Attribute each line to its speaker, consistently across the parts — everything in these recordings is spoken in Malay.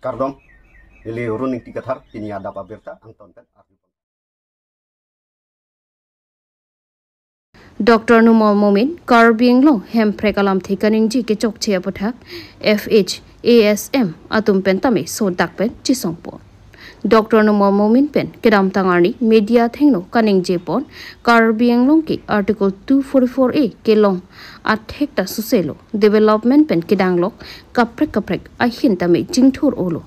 Speaker 1: Kardom ili runing tikathar tini ada pabirta Anton pen
Speaker 2: Dr. Numal Momin Karbing lo hem prekalam thikaning ji ke chok che patha FHASM atum pen tame so dak pen chi songpo Dr. Numal Momin pen kedam tangarni media thengno kaning je pon Karbing long ki article 244A ke long athek ta suselo development pen kedang lok kaprek a hin tame jingthur olo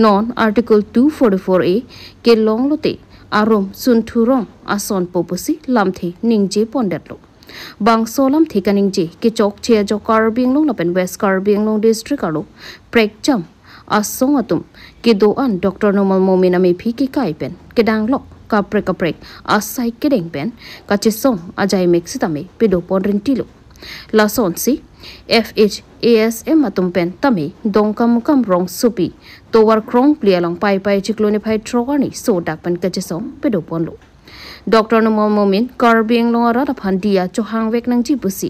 Speaker 2: non article 244A ke long lote arom sunthurong ason popusi lamthi ningje pondetlo bang solam thikaning je ke chok che jo Karbing long lapen West Karbing long district alo prek jam asong atum ke do an Dr. Numal Momin ame phi ke kai pen kedang lok kaprek asai kedeng pen kachisong ajai mexitame pedo pondrentilo lason si FHASM atum pen tame dongkam rong supi towar krong plialang pai chikloni phai trogani so dak pen kachisong pedo ponlo Dr. Numal Momin Karbing long ara phandia chohang wek nang ji busi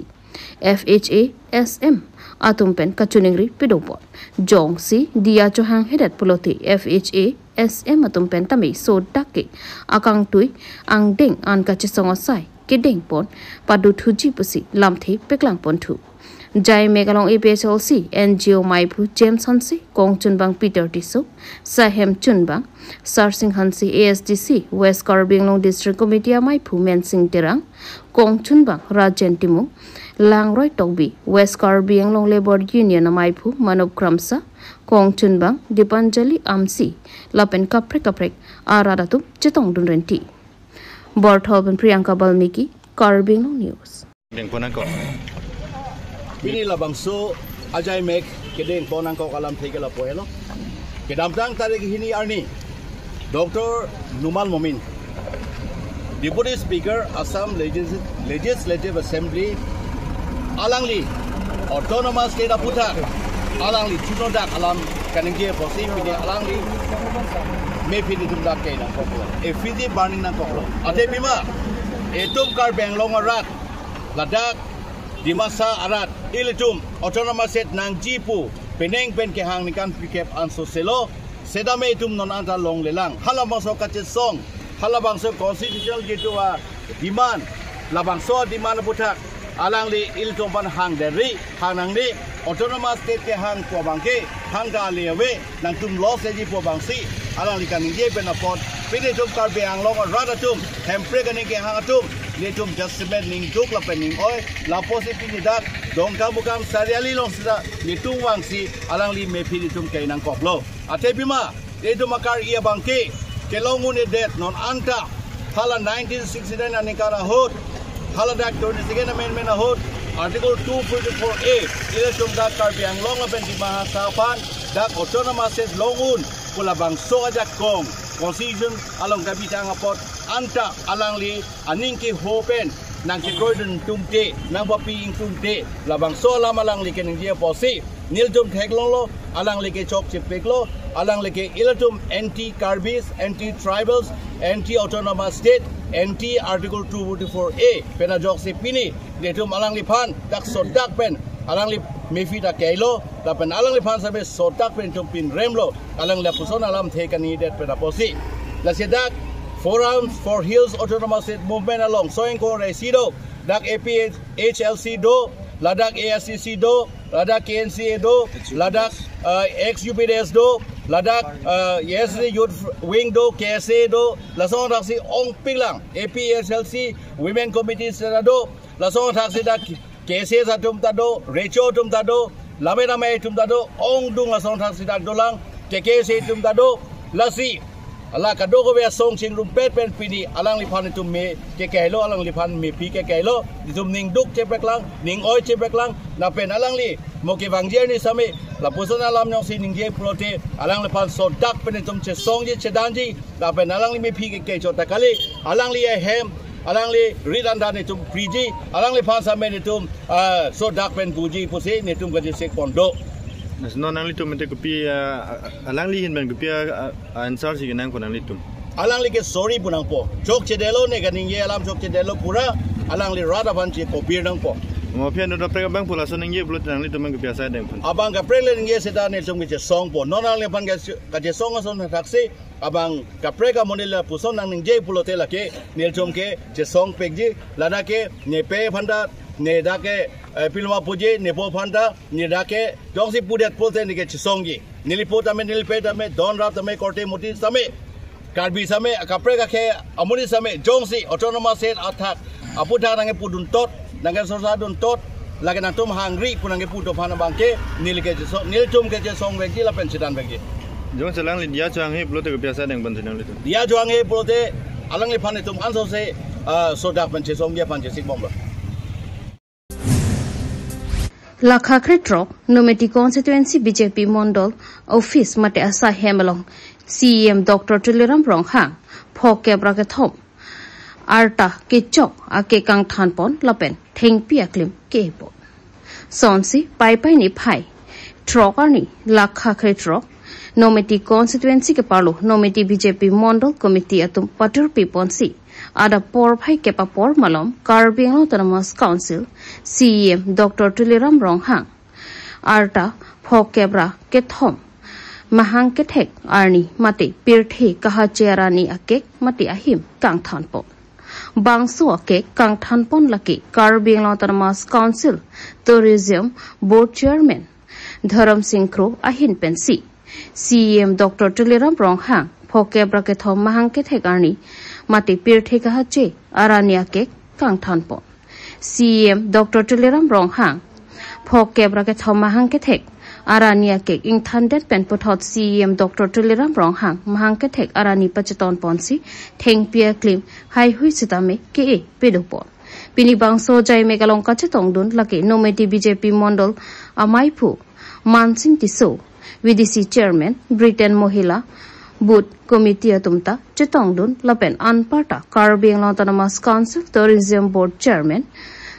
Speaker 2: FHASM atum pen kachuningri pedo pon jong si dia chohang hedat puloti FHASM atum pen tame so dak ke akang tui ang deng an kachisong asai kedeng pon padu thuji pusi lamthi peklang pon thu Jai Megalong APSLC NGO Maipu James Hansi Kong Chunbang Peter Tisu Sahem Chunbang Sarsing Hansi ASDC West Karbing Long District Committee Maipu Mensing Terang Kong Chunbang Rajan Timu Langroy Togbi West Karbing Long Labor Union Maipu Manop Kramsa Kong Chunbang Dipanjali Amsi Lapen Kaprek Aradatu Chitong Dunrenti Borthoban Priyanka Balmiki Karbing Long News
Speaker 3: Ini labang so ajai mek kedeng ponang ko kalam thigala poelo kedam tang tarik hini arni Dr. Numal Momin Deputy Speaker Assam Legislative Assembly Alangli Autonomous State of Uttar Alangli Chunodak alam kaningje posi pini Alangli me pini tumdak kaina koklo e fidi burning na koklo ate bima etum kar benglong arat ladak Dimasa arat ilitum autonomous set nang jipu peneng pen ke hang nikan pikep anso selo sedame itum non anta long lelang halabang so kache song halabang so constitutional gitu wa demand labang so demand putak alang li ilitum pan hang dari hanang ni autonomous state ke hang ko bangke hang ga lewe nang tum lo se ji po bangsi alang li kan je pen apot pini tum kar be ang long radatum hempre kan ke hang atum Litum justament ning duk la pening oi la positif ni dak dongka bukam sariali long sida litung wangsi alang li me pilitum kay nang koplo ate bima edu makar ia bangke kelongun det non anta hala 1969 anikara hot hala dak 22nd amendment hot article 244A ilitum dak kar biang long la pen di mahasapan dak autonomous set longun pula bang so ajak kong constitution along kabitang apot anta alang li aningki hopen nang kikroiden tumte nang papi ing tumte labang so lam alang li kening dia posi niltum theklong lo alang li ke chok chipeklo alang li ke ilatum anti carbis anti tribals anti autonomous state anti article 244A pena jok se pini letum alang li phan dak so dak pen alang li mefita kailo lapen alang li phan sabe so dak pen tum pin remlo alang la puson alam thekani det pena posi la sedak Forums for Hills Autonomous State Movement along Soengko Resido, Dak APHLC do, Ladak ASCC do, Ladak KNCA do, Ladak XUPDS do, Ladak YSD Youth Wing do, KSA do, Lasong Taksi Ong Pilang, APHLC Women Committee do, Lasong Taksi Dak KSA Satum Tado, Recho Tum Tado, Lamerame Tum Tado, Ong Dung Lasong Taksi Dak Dolang, KKSA Tum Tado, Lasi. Allah kadogo be song sing rumpet pen pini alang lipan itu me kekelo alang lipan me pi kekelo ditum ning duk cepeklang ning oi cepeklang na pen alang li mo ke wangjer ni same la puson alam nyong sin ning je prote alang lipan so dak pen tum che song je chedanji la pen alang li me pi ke chota kali alang li hem alang li ridanda ni tum priji alang lipan same ni tum so dak pen buji pusi ni tum gaji sek pondo
Speaker 4: non ang litum mente kopi alang lihin ben kopi ansar si genang ko nang litum
Speaker 3: alang li ke sorry punang po chok chedelo ne ganing ye alam chok chedelo pura alang li rada ban che kopi nang po
Speaker 4: Mau pian do preka bang pula senang ye bulat nang li teman ke biasa deng pun.
Speaker 3: Abang ka prelen nge seta ne som ke song po nonal ne pan ka je song son taksi abang ka preka monela puson nang nge pulo te la ke nel som ke je song pekji lada ke ne pe phanda ne da ke pilwa puje ne po phanda ne da ke jong si pudet polte ne ke song gi nilipo tame nilpe tame don rap tame korte muti tame karbi same ka preka ke amuni same jong si autonomous set attack apuda nang pudun tot nang sorsa dun tot lagi nang tum hangri pun nang puto phana bangke nil tum ke je song veki la pensidan veki
Speaker 4: Jong selang li dia chuang he bulat ke biasa deng pun senang li tu.
Speaker 3: dia juang he pulote alang li phane tum anso se sodak pensi song dia panche sik bomba
Speaker 2: Lakha Kretro, Nometi Constituency BJP Mondol, Office Mate Asa Hemelong, CEM Dr. Tuliram Ronghang, Phoke Brakathom, Arta Kichok, Ake Kang Thanpon, Lapen, Theng Piaklim, Kebo. Sonsi, Pai Ni Pai, Trokarni, Lakha Kretro, Nometi Constituency Kepalu, Nometi BJP Mondol Committee Atum Patur Piponsi. Ada por phai kepa por malom Karbiang Autonomous Council CEM Dr. Tuliram Ronghang Arta Phokebra Kethom Mahang Kethek Arni Mati Pirthi Kahacherani Akek Mati Ahim Kang Thanpon Bangsu Akek Kang Thanpon Laki Karbiang Autonomous Council Tourism Board Chairman Dharam Singh Kro Ahin Pensi CEM Dr. Tuliram Ronghang Phokebra Kethom Mahang Kethek Arni Mati Pirthi Kahache Arania Kek Kang Thanpon CEM Dr. Tuliram Ronghang Phokebra Kethom Mahang Kethek Arania Kek Ing Thandet Pen Pothot CEM Dr. Tuliram Ronghang Mahang Kethek Arani Pacheton Ponsi Theng Pia Klim Hai Hui Sitame Ke Pedupon Pini Bangso Jai Megalong Kachetong Dun Laki Nometi BJP Mondol Amaipu Mansing Tiso VDC Chairman Britain Mohila Boot Committee Atumta Chetongdun Lapen Anparta Karbiang Autonomous Council Tourism Board Chairman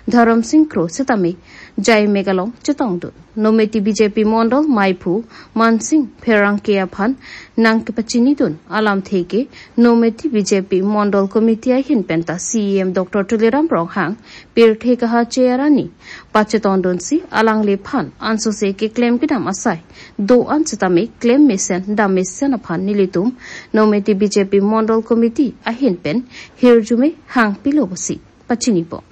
Speaker 2: Dharam Singh Kro Setami Jai Megalong Chetongdun Nometi BJP Mondol Maipu Mansing Perangkia Phan Nangkepachinidun Alam Theke Nometi BJP Mondol Committee Ahin Penta CEM Dr. Tuliram Ronghang Pirthi Kahacherani Pachetondun si Alang Le Phan Ansose ke claim kidam asai do ansetami claim mission da mission aphan nilitum Nometi BJP Mondol Committee Ahin Pen Hirjume Hang Pilobosi Pachinipo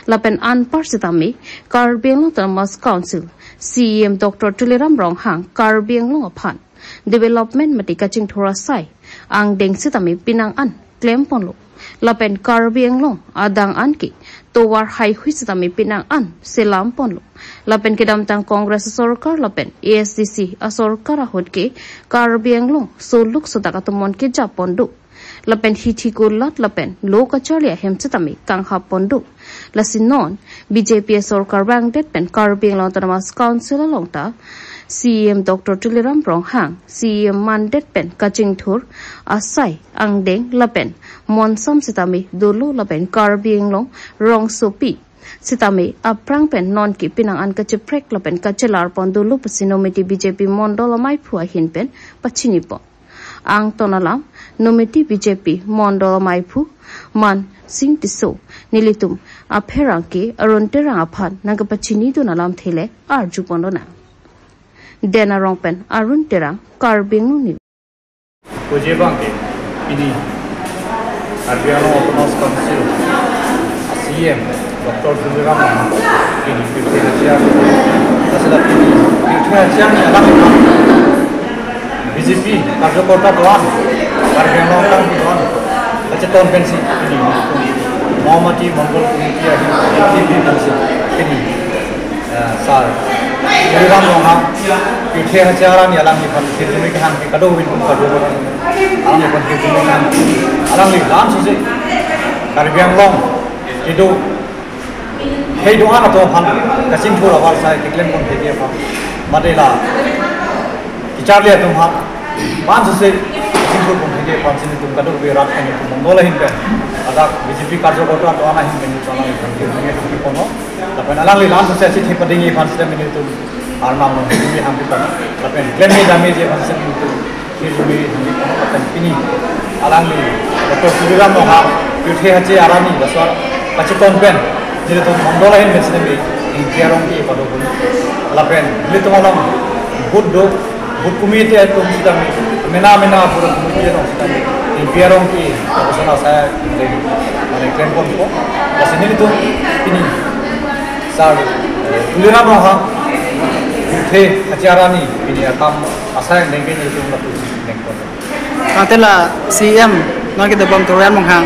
Speaker 2: Lapen Anpar Setami Karbiang Autonomous Council CEM Dr. Tuliram Ronghang Karbiang Aphan Development Mati Kaching Thorasai Ang Deng Setami Pinang An Claim Ponlo Lapen Karbiang Long Adang Anki Towar Hai Hui Setami Pinang An Selam Ponlo Lapen Kedam Tang Congress Sorkar Lapen ASDC Asorkar Hodke Karbiang Long Soluk Sodakatumon Ke Japondu Lapen Hithi Kulat Lapen Lokachalia Hemsetami Kang Hapondu Lasinon BJP Sorkar Bang Pen Karbiang Autonomous Council Longta CEM Dr. Tuliram Ronghang CEM Mandet Pen Kaching Thur Asai Angdeng Lapen Monsam Setami Dulu Lapen Karbiang Long Rong Sopi Setami Aprang Pen Non Ki Pinang An Kacheprek Lapen Kachelar Pon Dulu Pasinomiti BJP Mondol Amai Phua Hin Pen Pachinipo Ang Tonalam Nometi BJP Mondol Amai Phu Man Sing Tiso Nilitum Apherangke Aronterang Aphan Nangapachini Dunalam Thele Arju Pondona Dena Rongpen Arun Terang Karbiang Nuni
Speaker 5: Ojebangke ini Karbiang Autonomous Council CEM Dr. Tuliram ini Pirthi Kahacher Tasalah ini Pirthi Kahacher adalah BJP Karjokota Tuan Karbiang Long Tuan Pacheton Pensi ini Muhammadi Mongol Committee ini Pensi ini Sar Tuliram Ronghang Pirthi Kahacher alang di Pirthi Kahacher kado win kado alang di Pirthi Kahacher alang di lam sisi Karbiang Long itu hei doa atau han kasing thura wal sai tiklem kon theke pa madela Charlie Tumha, Pansu Simple Pompe, Pansin to Kadu Virat and Mongola Himpe, Adak, BJP Kajokota, Dona Himpen, Pono, the Penalali Lancer says it happening if Hansen to Armam, Hampipan, the Pen, Clemmy damage Hansen to Hizumi, Pini, Alangli, Dr. Sudiramo, Yuthi Arani, the Pacheton Pen, Mongola Himpen, Tiarong ki pada pun lapen litu malam buddho bud kumiti itu sudah mena pura kumiti itu sudah tiarong ki pada sana saya mana klaim pun ko di sini itu ini sal kulira bahwa itu acara ni ini akan asal yang itu untuk nengkon.
Speaker 6: Katela CM nak kita bom Torian Monghang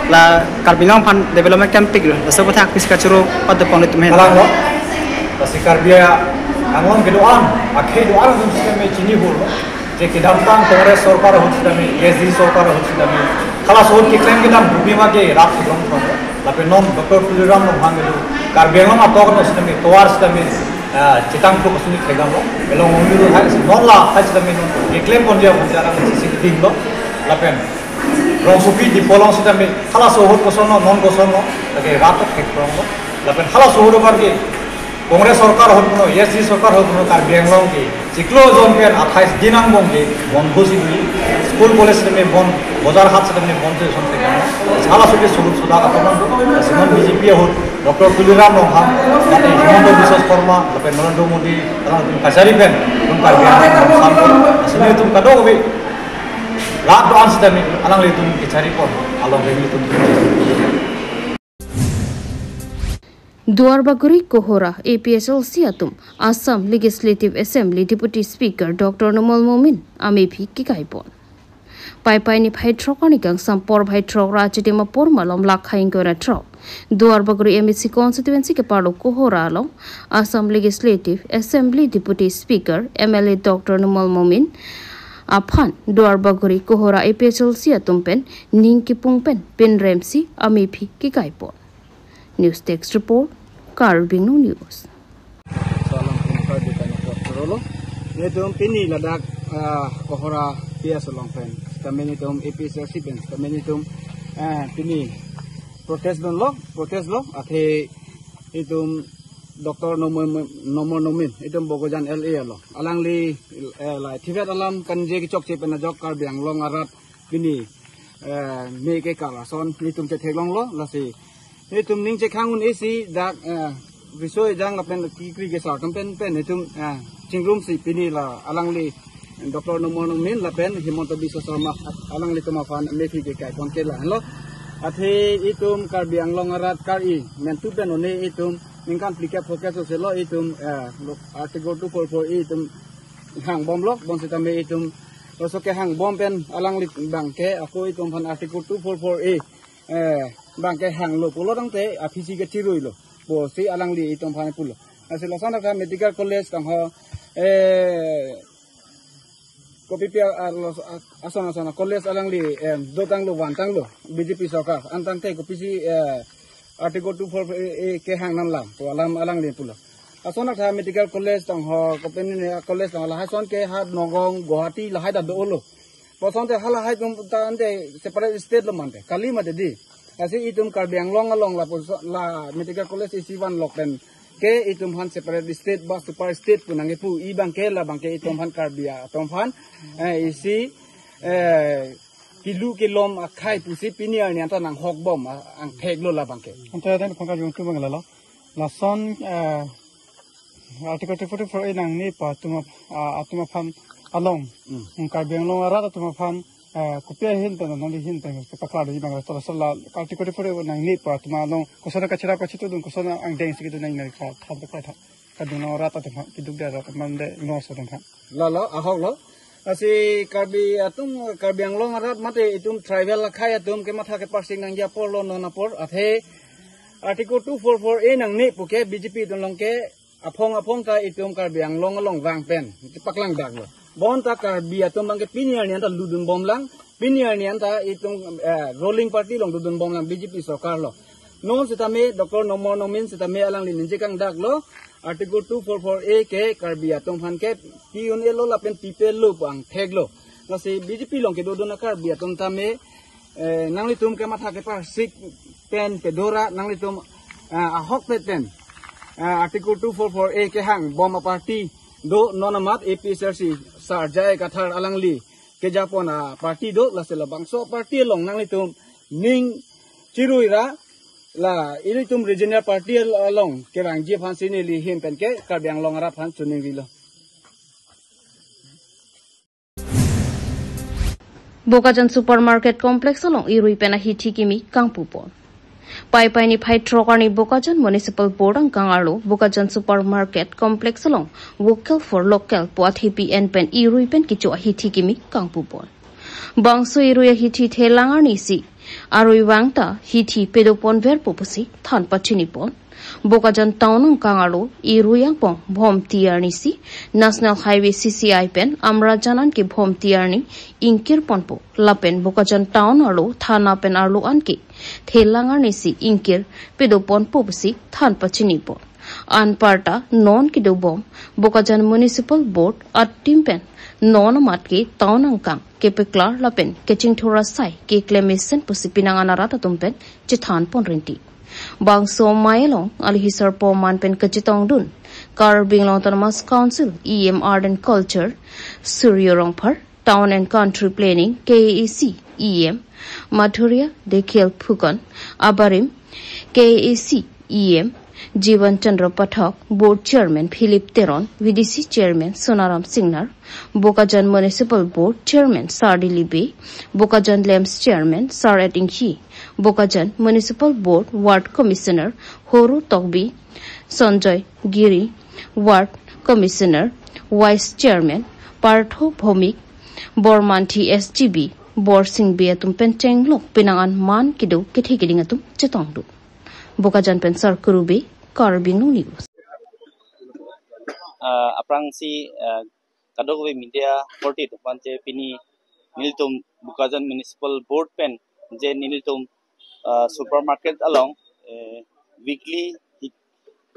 Speaker 6: la Karbilang pan development camping la sebutak piskacuro pada pon itu
Speaker 5: Kalau lo, pasti Karbia angong kedoan, akhir doan itu sistem ini hul, jadi kita tang Kongres Sorkar hul sistem ini, YSD Sorkar hul sistem ini. Kalau soal klaim kita bumi mage rak sidong kong, tapi non Dr. Tuliram Monghang itu Karbia ngam atau kan sistem ini, toar sistem ini, citang tu kesini kegam lo, belum mengiru hai non lah hai sistem ini, klaim pun dia berjalan sisi keding lo, lapen. Rong supi di polong sistem ini, kalau soal kosono non kosono, lagi ratok kekrong lo. Lapan halas suhu berarti Kongres Sorkar hono, YSD Sorkar hono Karbiang long ki, ciklo zon pen 28 dinang bong ki, bon busi dui, school college में bon, bazar हाथ से में bon से सुनते हैं, halas supi sudah katakan, semua BJP ho, Dr. Tuliram Monghang, nanti Himanta Biswas Sarma, lapan Narendra Modi, orang tu kasari pen, tum Karbiang long sampai, semua tum kado bi, rat doan sistem ini, alang litum kicari pon, alang litum.
Speaker 2: Duarbaguri Kohora APSLC atum Assam Legislative Assembly Deputy Speaker Dr. Numal Momin Amepi Kikaipon. Pai ni phai trokani kang sampor phai trok ra chitima por malom lakhaing kora trok. Duarbaguri MSC constituency ke palo Kohora lo Assam Legislative Assembly Deputy Speaker MLA Dr. Numal Momin Aphan Duarbaguri Kohora APSLC atum pen Ningki Pungpen Pin Remsi Amepi Kikaipon. News Text Report, Karbing News.
Speaker 6: Salam kumkar di tanah Portoro. Ini tu pini ladak Kohora biasa long pen. Kami ni tu APSLC pen. Kami ni tu pini protest lo. Akhir itu Dr. Nomor Nomin itu Bogojan LA lo. Alang li tivet alam kanje kicok cepen ajok Karbing long arat pini meke kalason itu cetek long lo lasi. Itu ning cek hangun isi dak risoi jang lapen kikri gesar tempen pen itu cingrum si pini la alang li Dr. Nomor Nomin lapen Himanta Biswas Sarma alang li tumafan mefi ke kai konkela lo ati itu Karbiang long arat kari mentu pen one itu ningkan plika fokus selo itu artikel 244 itu hang bom lo bon setame itu losoke hang bom pen alang li bangke aku itu pan artikel 244 bangkai hang lo pulo dang te afisi ke cirui lo bo si alang li itong phane pulo asil lasana ka medical college tang ho kopi pia asana college alang li dotang lo wantang lo BJP Sarkar antang te kopi si article 244 ke hang nam lam to alang li pulo asana ka medical college tang ho kopi ni college tang la hason ke hat nogong Guwahati la haida do lo posonte hala hai tum tante separate state lo mante kali mate di Asi itum Karbiang long la medical college isi one lokpen ke itum han separate state ba super state punange pu I bangke la bangke itum han Karbia tom han isi kilu kilom akai pusi piniar ni anta nang hok bom ang thek lo la bangke
Speaker 7: anta den khongka jung tu bangla lo la son article 44 nang ni pa tuma fan along Karbiang long ara tuma fan kopia hin tan non hin tan pakla di bang to sala article 44 nang ni pa tuma long kosona kachira pa chitu dun kosona ang deng sikitu nang nang kha thab ka tha kaduna rata ta kiduk da mande no so tan
Speaker 6: lo ahok lo asi Karbiang long arat mate itum tribal la khaya tum ke matha ke parsing nang ya por lo nona por athe article 244 nang ni puke BJP dun long ke apong ta itum Karbiang long wang pen paklang dak lo bon ta Karbia tum bang ke piniar ni anta ludun bom lang piniar ni anta itung rolling party long ludun bom lang BJP Sarkar lo non setame Dr. Nomor Nomin setame alang lin jekang dak lo article 244 ke Karbia tum han ke piun elo la pen people lo bang theg lo la se BJP long ke dodona Karbia tum tame nang li tum ke matha ke par sik pen pedora nang li tum ahok pen article 244 ke hang bom party do nonamat APSLC sarjai kathar alangli ke japona party do lasela bangso party long nang litum ning chiruira la ini tum regional party along ke rang je phan sini li him pen ke Karbiang long ara phan chuning ri lo
Speaker 2: Bokajan supermarket complex along irui pena hithi kimi kangpupon pai pai ni phai trokani Bokajan municipal board ang kangarlo Bokajan supermarket complex along vocal for local puathi pn pen irui pen kicho hithi kimi kangpupon bangso irui hithi thelangar ni si arui wangta hithi pedopon ver popusi than pachini pon Bokajan town ang kangarlo iruyang pong bhom tiarni si national highway CCI pen amra janan ki bhom tiarni inkir ponpo lapen Bokajan town arlo thana pen arlo anki thelangar ni si inkir pedopon popusi than pachini pon an parta non ki do bom Bokajan municipal board at team pen non matki town ang kang ke peklar lapen keching thora sai ke clemation pusipinang anarata tumpen chithan pon renti bangso mailong alhisar po man pen kachitong dun Karbing Long Autonomous Council EM Art and Culture Suryorongphar Town and Country Planning KAC EM Madhurya Dekhel Phukan Abarim KAC EM Jivan Chandra Pathak Board Chairman Philip Teron VDC Chairman Sonaram Singnar Bokajan Municipal Board Chairman Sardi Libe Bokajan Lems Chairman Sar Eting Hi Bokajan Municipal Board Ward Commissioner Horu Tokbi Sanjay Giri Ward Commissioner Vice Chairman Partho Bhomik Bormanthi SGB Borsing Beatum Pencheng Lok Pinangan Man Kido Kithi Kidingatum Chetongdu Bokajan Pensar Kurube Karbing News
Speaker 8: aprang si kadogwe media 40 to panche pini niltum Bokajan Municipal Board pen je niltum supermarket along weekly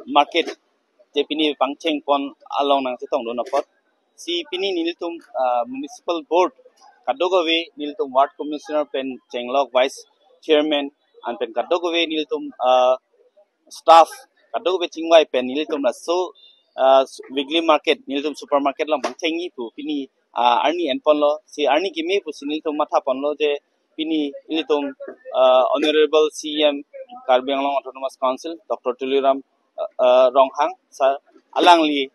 Speaker 8: market je pini pangcheng pon along nang setong do napot si pini niltum municipal board kadogwe niltum ward commissioner pen chenglok vice chairman and pen kadogwe niltum staff kadogwe chingwai pen niltum na so weekly market niltum supermarket lang pangchengi pu pini arni en pon lo si arni kimi pu niltum matha pon lo je pini niltum honorable CM Karbiang Long Autonomous Council Dr. Tuliram Ronghang sir alangli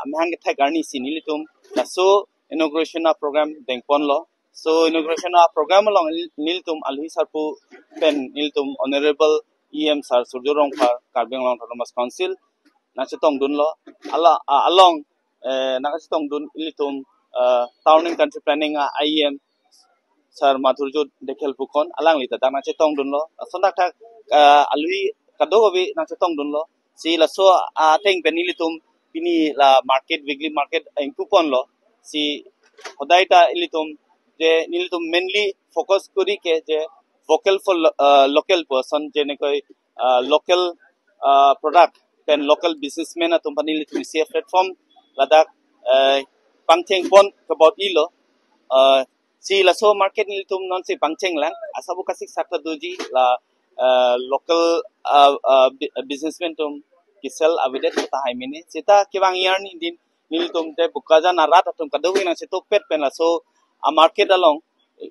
Speaker 8: amhang thai garni si niltum na so inauguration program dengpon lo so inauguration program along niltum alhi sarpu pen niltum honorable EM sir Surjorong Karbiang Long Autonomous Council na chetong dun lo along na chetong dun niltum town and country planning IEM sir Madhurjo Dekhel Phukan alang lita dana chetong dun lo sondak thak alui kadogobi na chetong dun lo si la so teng penilitum pini la market weekly market en coupon lo si hodaita ilitum je nilitum mainly focus kori ke je vocal for local person je ne koi local product then local businessmen atum panilitum si platform ladak pangcheng pon about ilo si la so market nilitum non si pangcheng lang asabu kasik sakta doji la local businessmen tum kisel avidet ta haimini sita kiwang yar ni din nilitum te Bokajan arat atum kadowi na seto pet pen la so a market along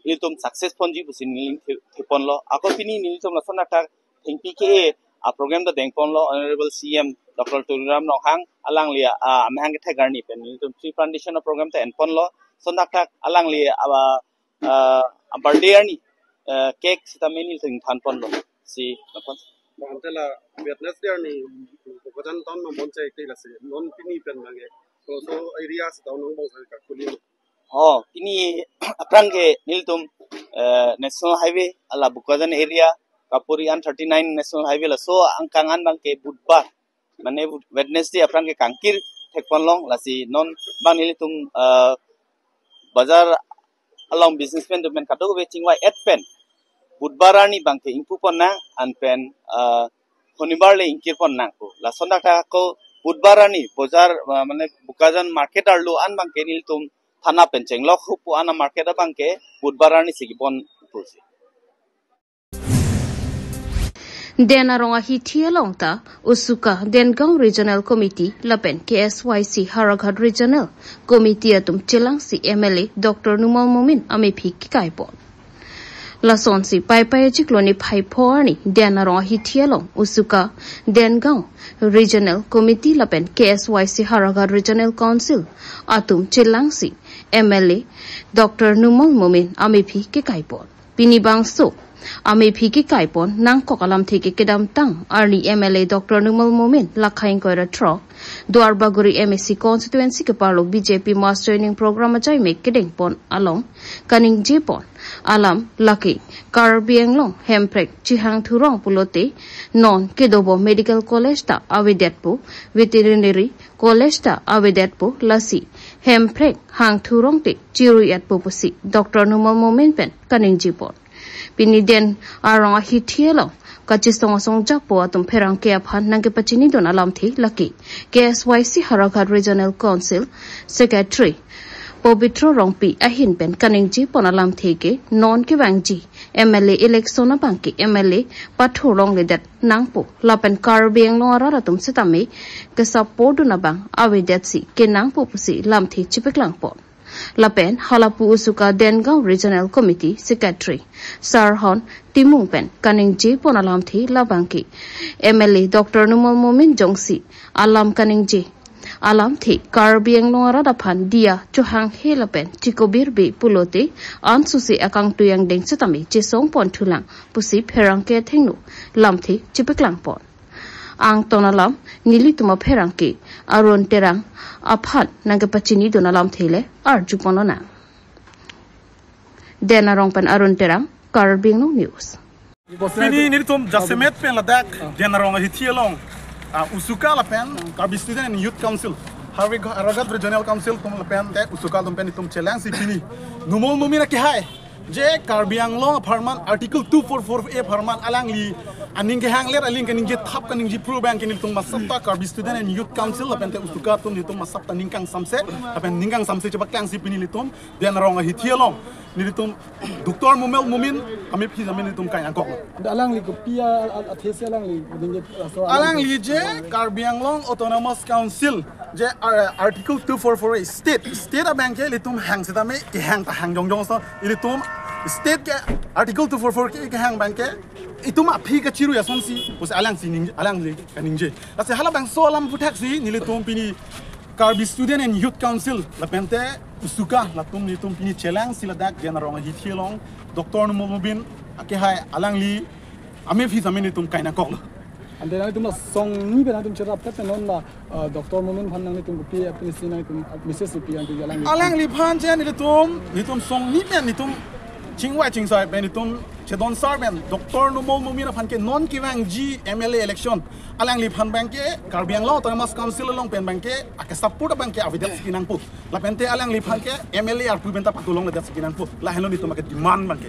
Speaker 8: nilitum success ponji busin niling thipon lo ako pini nilitum la sona ta thingpike a program da dengpon lo honorable CM Dr. Tuliram Ronghang alang lia amhang thai garni pen nilitum tree plantation program ta enpon lo sona ta alang lia a birthday ani cake sita meni thing than pon lo si napon
Speaker 9: Bantela Vietnamese there ni Bokajan town no monche ke lase non pini pen bange so areas town no bang ka kuli
Speaker 8: ini aprang ke niltum national highway ala Bokajan area Kapurian 39 national highway la so angkangan bang ke budbar mane Wednesday aprang ke kangkir thekpon long lasi non bang niltum bazar along businessmen to men kadog be chingwai at pen budbarani bangke ingpupon na an pen honibarle ingkir pon na ko la sonda ta ko budbarani bazar mane Bokajan market arlo an bangke niltum thana pen chenglok hupu ana market bangke budbarani sigipon pusi
Speaker 2: Denaronga hithi longta usuka Dengaon Regional Committee lapen KSYC Haraghat Regional Committee atum chilang si MLA Dr. Numal Momin amephik kaipon lason si pai pai chikloni phai phorni denaro hi thialong usuka dengaon regional committee lapen KSYC Haragat Regional Council atum chilangsi MLA Dr. Numal Momin amepi ke kaipon pini bangso amepi ke kaipon nang kokalam theke kedam tang arni MLA Dr. Numal Momin lakhain koira tro Duarbaguri MSC constituency ke parlo BJP mass training program achai mek kedeng pon along kaning jepon alam laki Karbianglong hemprek chihang thurong pulote non kedobo medical college ta avedetpo veterinary college ta avedetpo lasi hemprek hang thurong te chiru yatpo pusi Dr. Numal Momin pen kaning jepon pini den arong hithielo kachi song japo atum pherang ke aphan nang ke pachini don alam thi laki KSYC Haragat Regional Council Secretary Pobitro Rongpi ahin pen kaningji ponalam theke non ke wangji MLA election na bangki MLA patho rong le dat nangpo lapen Karbiang no ara tum setame ke support na bang awedat si ke nangpo pusi lam thi chipeklang pon lapen halapu usuka Dengaon Regional Committee Secretary Sarhon Timung pen kaningji ponalam thi labangki MLA Dr. Numal Momin jongsi alam kaningji alam thi Karbiang Nora dapan dia chuhang helapen chikobir be pulote ansusi akang tuyang deng setami jesong pon thulang pusi pherang ke thengnu lam thi chipeklang pon ang tonalam nilituma pherang ke aron terang aphat nang pachini donalam thele ar juponona denarong pan aron terang Karbiang News
Speaker 10: Pini nilitum jasemet pen ladak denarong hithielong usuka lapen Karbi Student and Youth Council Haragat Regional Council tum lapen te usuka tumpen tum chelang si pini Numal Momin ke hai je Karbianglong Farman Article 244A Farman alangli aning ke hang ler aling kaning je thap kaning ji pro bank nil tum masapta Karbi Student and Youth Council lapen te usuka tum nitum masapta ningkang samse lapen ningkang samse chebak klang si pini litum denarong hithielong nilitum Dr. Numal Momin kami phi zaman nitum kai angkok
Speaker 7: Alangli ko pia athese alangli
Speaker 10: alangli je Karbianglong Autonomous Council je Article 244 state bank ke litum hang setame ke hang ta hang jong so litum state ke Article 244 ke hang bank ke itum aphi ka chiru yason si us alangli kaninje lase hala bang so lam putak si nilitum pini Karbi Student and Youth Council lapente usuka latum nitum pini chelang siladak generong hithielong Dr. Numal Momin ake hai alangli ame phi zaman nitum kaina kok
Speaker 7: and then itum song ni ben itum cherap kat non la Dr. Momin phan nang itum pi apni nang itum Mississippi and
Speaker 10: alangli phan chen nitum song ni ben nitum chingwai chingsai ben nitum chedon sar ben Dr. Numal Momin phan ke non kiwang G MLA election alangli phan bank ke Karbianglong Autonomous Council long pen bank ke ake support bank ke avidat skinang put la pente alangli phan ke MLA arpu benta patulong la dat skinang put la helon nitum ake demand bank ke